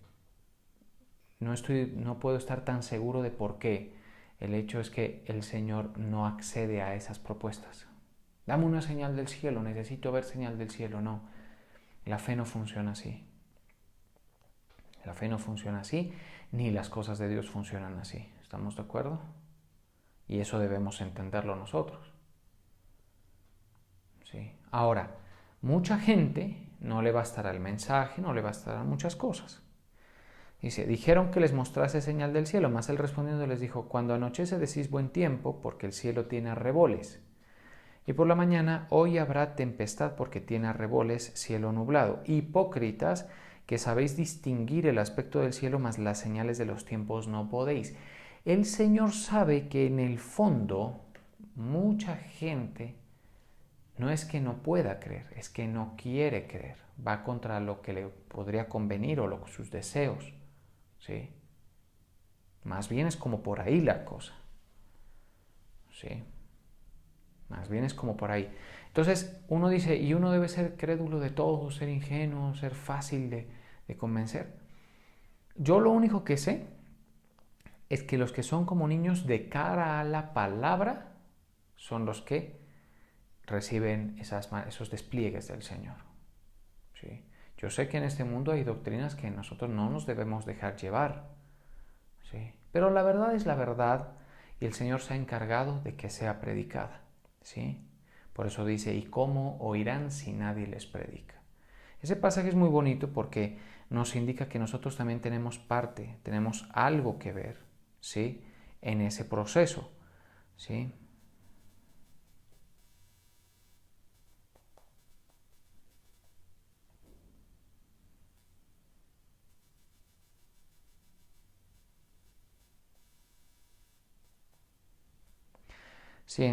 No puedo estar tan seguro de por qué. El hecho es que el Señor no accede a esas propuestas. Dame una señal del cielo, necesito ver señal del cielo. No, la fe no funciona así. La fe no funciona así, ni las cosas de Dios funcionan así. ¿Estamos de acuerdo? Y eso debemos entenderlo nosotros. ¿Sí? Ahora, mucha gente no le bastará el mensaje, no le bastarán muchas cosas. Dice, dijeron que les mostrase señal del cielo, mas él respondiendo les dijo, cuando anochece decís buen tiempo, porque el cielo tiene arreboles. Y por la mañana, hoy habrá tempestad, porque tiene arreboles, cielo nublado. Hipócritas, que sabéis distinguir el aspecto del cielo, mas las señales de los tiempos no podéis. El Señor sabe que en el fondo, mucha gente no es que no pueda creer, es que no quiere creer. Va contra lo que le podría convenir o sus deseos. ¿Sí? Más bien es como por ahí la cosa. ¿Sí? Más bien es como por ahí. Entonces uno dice, y uno debe ser crédulo de todo, ser ingenuo, ser fácil de convencer. Yo lo único que sé es que los que son como niños de cara a la palabra son los que reciben esos despliegues del Señor. ¿Sí? Yo sé que en este mundo hay doctrinas que nosotros no nos debemos dejar llevar. ¿Sí? Pero la verdad es la verdad y el Señor se ha encargado de que sea predicada. ¿Sí? Por eso dice, ¿y cómo oirán si nadie les predica? Ese pasaje es muy bonito porque nos indica que nosotros también tenemos parte, tenemos algo que ver, ¿sí? En ese proceso, ¿sí? Sí,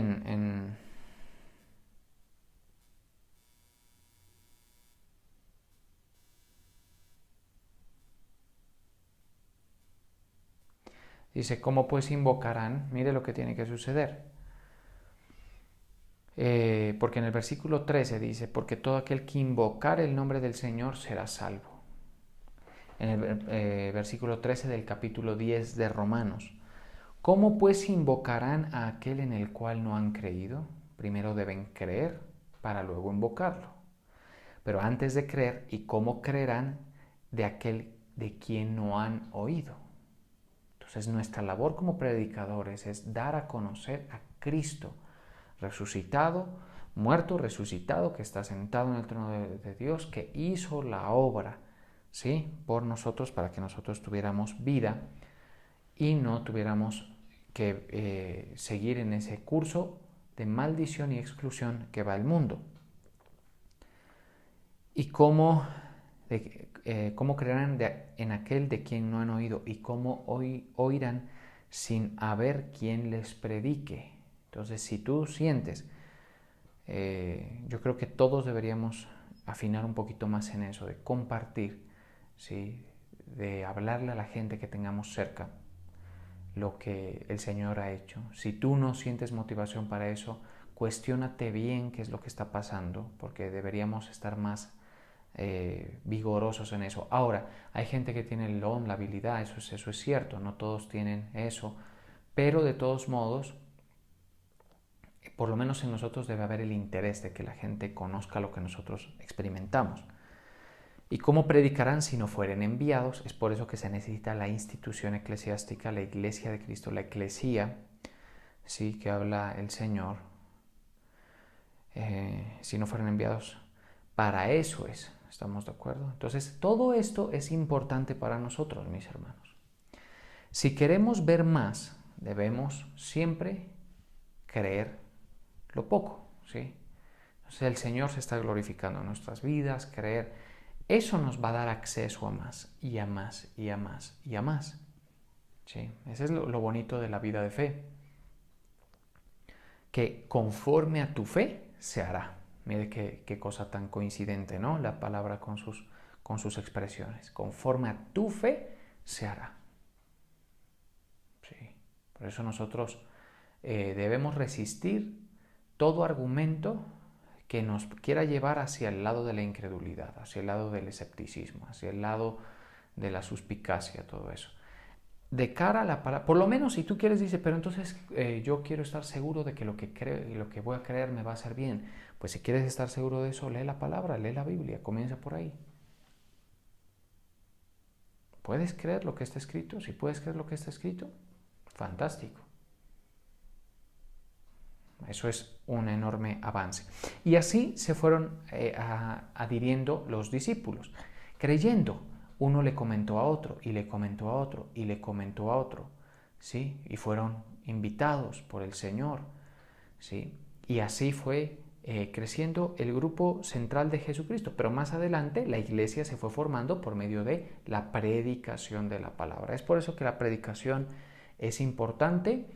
dice, ¿cómo pues invocarán? Mire lo que tiene que suceder. Porque en el versículo 13 dice, porque todo aquel que invocar el nombre del Señor será salvo. En el versículo 13 del capítulo 10 de Romanos, ¿cómo pues invocarán a aquel en el cual no han creído? Primero deben creer para luego invocarlo. Pero antes de creer, ¿y cómo creerán de aquel de quien no han oído? Entonces nuestra labor como predicadores es dar a conocer a Cristo resucitado, muerto, resucitado, que está sentado en el trono de Dios, que hizo la obra, ¿sí? Por nosotros, para que nosotros tuviéramos vida y no tuviéramos que seguir en ese curso de maldición y exclusión que va el mundo. ¿Y cómo creerán en aquel de quien no han oído? ¿Y cómo oirán sin haber quien les predique? Entonces, si tú sientes, yo creo que todos deberíamos afinar un poquito más en eso, de compartir, ¿sí? De hablarle a la gente que tengamos cerca lo que el Señor ha hecho. Si tú no sientes motivación para eso, cuestiónate bien qué es lo que está pasando, porque deberíamos estar más vigorosos en eso. Ahora, hay gente que tiene el don, la habilidad, eso es cierto, no todos tienen eso, pero de todos modos, por lo menos en nosotros debe haber el interés de que la gente conozca lo que nosotros experimentamos. ¿Y cómo predicarán si no fueren enviados? Es por eso que se necesita la institución eclesiástica, la Iglesia de Cristo, la Eclesía, ¿sí? Que habla el Señor. si no fueran enviados. Para eso es, ¿estamos de acuerdo? Entonces, todo esto es importante para nosotros, mis hermanos. Si queremos ver más, debemos siempre creer lo poco, ¿sí? Entonces, el Señor se está glorificando en nuestras vidas, creer. Eso nos va a dar acceso a más, y a más, y a más, y a más. ¿Sí? Ese es lo bonito de la vida de fe. Que conforme a tu fe se hará. Mire qué cosa tan coincidente, ¿no? La palabra con sus expresiones. Conforme a tu fe se hará. Sí. Por eso nosotros debemos resistir todo argumento que nos quiera llevar hacia el lado de la incredulidad, hacia el lado del escepticismo, hacia el lado de la suspicacia, todo eso. De cara a la palabra, por lo menos si tú quieres, dice, pero entonces yo quiero estar seguro de que lo que creo y lo que voy a creer me va a hacer bien. Pues si quieres estar seguro de eso, lee la palabra, lee la Biblia, comienza por ahí. ¿Puedes creer lo que está escrito? Si puedes creer lo que está escrito, fantástico. Eso es un enorme avance. Y así se fueron adhiriendo los discípulos, creyendo. Uno le comentó a otro, y le comentó a otro, y le comentó a otro, ¿sí? Y fueron invitados por el Señor, ¿sí? Y así fue creciendo el grupo central de Jesucristo. Pero más adelante la iglesia se fue formando por medio de la predicación de la palabra. Es por eso que la predicación es importante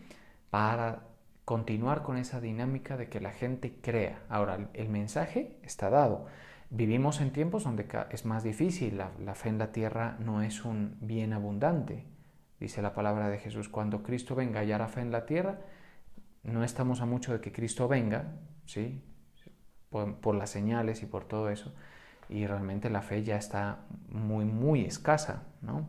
para continuar con esa dinámica de que la gente crea. Ahora, el mensaje está dado. Vivimos en tiempos donde es más difícil, la fe en la tierra no es un bien abundante. Dice la palabra de Jesús, cuando Cristo venga y hallará fe en la tierra, no estamos a mucho de que Cristo venga, ¿sí? Por las señales y por todo eso, y realmente la fe ya está muy, muy escasa, ¿no?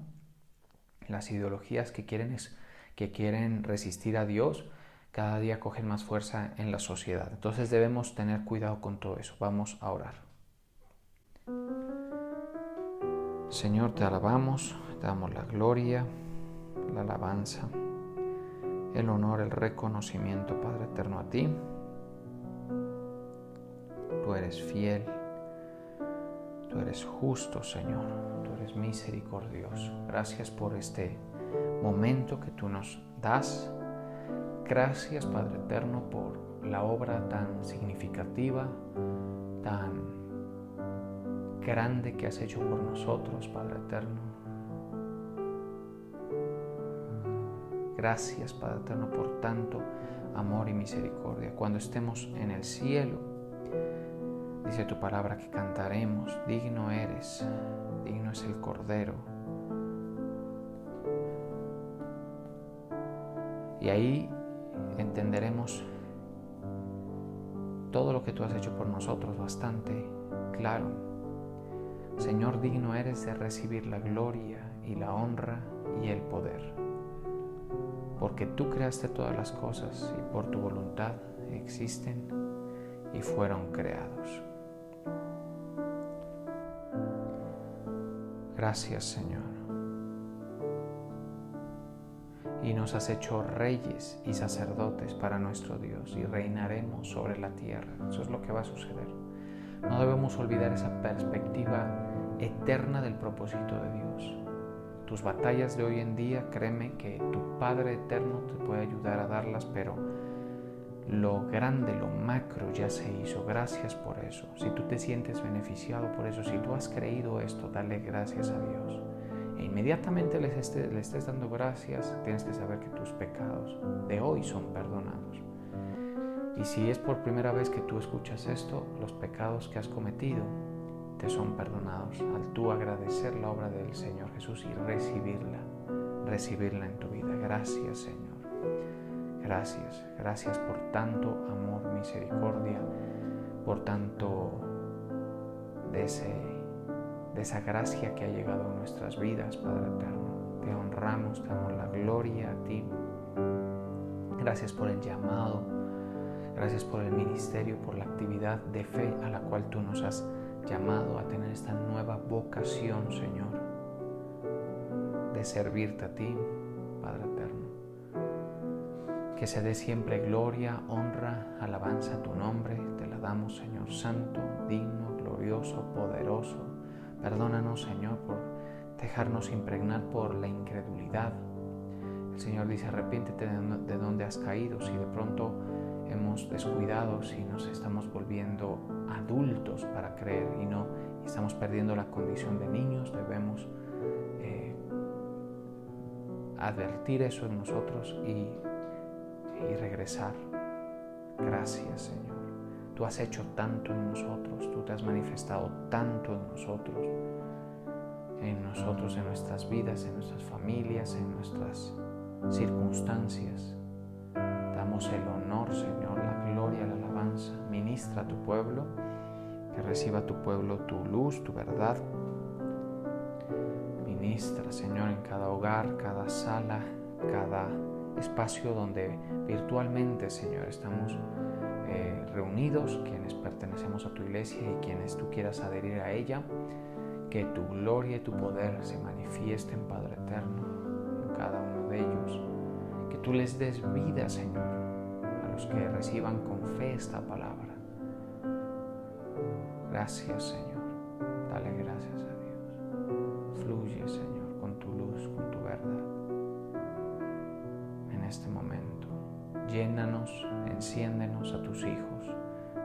Las ideologías que quieren resistir a Dios cada día cogen más fuerza en la sociedad. Entonces debemos tener cuidado con todo eso. Vamos a orar. Señor, te alabamos, te damos la gloria, la alabanza, el honor, el reconocimiento, Padre eterno, a ti. Tú eres fiel, tú eres justo, Señor, tú eres misericordioso. Gracias por este momento que tú nos das. Gracias, Padre eterno, por la obra tan significativa, tan grande que has hecho por nosotros, Padre eterno. Gracias, Padre eterno, por tanto amor y misericordia. Cuando estemos en el cielo, dice tu palabra que cantaremos, digno eres, digno es el Cordero. Y ahí entenderemos todo lo que tú has hecho por nosotros bastante claro. Señor, digno eres de recibir la gloria y la honra y el poder, porque tú creaste todas las cosas y por tu voluntad existen y fueron creados. Gracias, Señor. Y nos has hecho reyes y sacerdotes para nuestro Dios y reinaremos sobre la tierra. Eso es lo que va a suceder. No debemos olvidar esa perspectiva eterna del propósito de Dios. Tus batallas de hoy en día, créeme que tu Padre eterno te puede ayudar a darlas, pero lo grande, lo macro ya se hizo. Gracias por eso. Si tú te sientes beneficiado por eso, si tú has creído esto, dale gracias a Dios. E inmediatamente le estés dando gracias, tienes que saber que tus pecados de hoy son perdonados. Y si es por primera vez que tú escuchas esto, los pecados que has cometido te son perdonados al tú agradecer la obra del Señor Jesús y recibirla en tu vida. Gracias, Señor. Gracias por tanto amor, misericordia, por tanto de esa gracia que ha llegado a nuestras vidas, Padre eterno. Te honramos, te damos la gloria a ti. Gracias por el llamado, gracias por el ministerio, por la actividad de fe a la cual tú nos has llamado a tener esta nueva vocación, Señor, de servirte a ti, Padre eterno. Que se dé siempre gloria, honra, alabanza a tu nombre. Te la damos, Señor Santo, digno, glorioso, poderoso. Perdónanos, Señor, por dejarnos impregnar por la incredulidad. El Señor dice, arrepiéntete de donde has caído. Si de pronto hemos descuidado, si nos estamos volviendo adultos para creer y estamos perdiendo la condición de niños, debemos advertir eso en nosotros y regresar. Gracias, Señor. Tú has hecho tanto en nosotros, tú te has manifestado tanto en nosotros, en nuestras vidas, en nuestras familias, en nuestras circunstancias. Damos el honor, Señor, la gloria, la alabanza. Ministra a tu pueblo, que reciba tu pueblo tu luz, tu verdad. Ministra, Señor, en cada hogar, cada sala, cada espacio donde virtualmente, Señor, estamos reunidos, quienes pertenecemos a tu iglesia y quienes tú quieras adherir a ella. Que tu gloria y tu poder se manifiesten, Padre eterno, en cada uno de ellos. Que tú les des vida, Señor, a los que reciban con fe esta palabra. Gracias, Señor. Dale gracias a Dios. Fluye, Señor, con tu luz, con tu verdad. En este momento, llénanos, enciéndenos a tus hijos,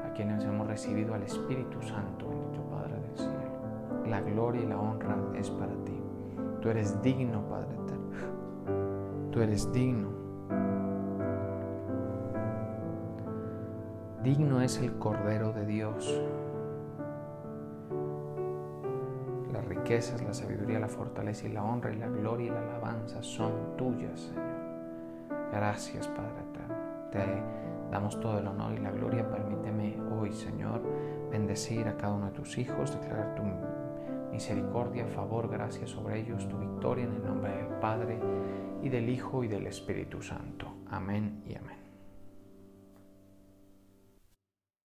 a quienes hemos recibido al Espíritu Santo, bendito Padre del cielo. La gloria y la honra es para ti. Tú eres digno, Padre eterno. Tú eres digno. Digno es el Cordero de Dios. Las riquezas, la sabiduría, la fortaleza y la honra y la gloria y la alabanza son tuyas, Señor. Gracias, Padre eterno. Te damos todo el honor y la gloria. Permíteme hoy, Señor, bendecir a cada uno de tus hijos, declarar tu misericordia, favor, gracia sobre ellos, tu victoria en el nombre del Padre y del Hijo y del Espíritu Santo. Amén y amén.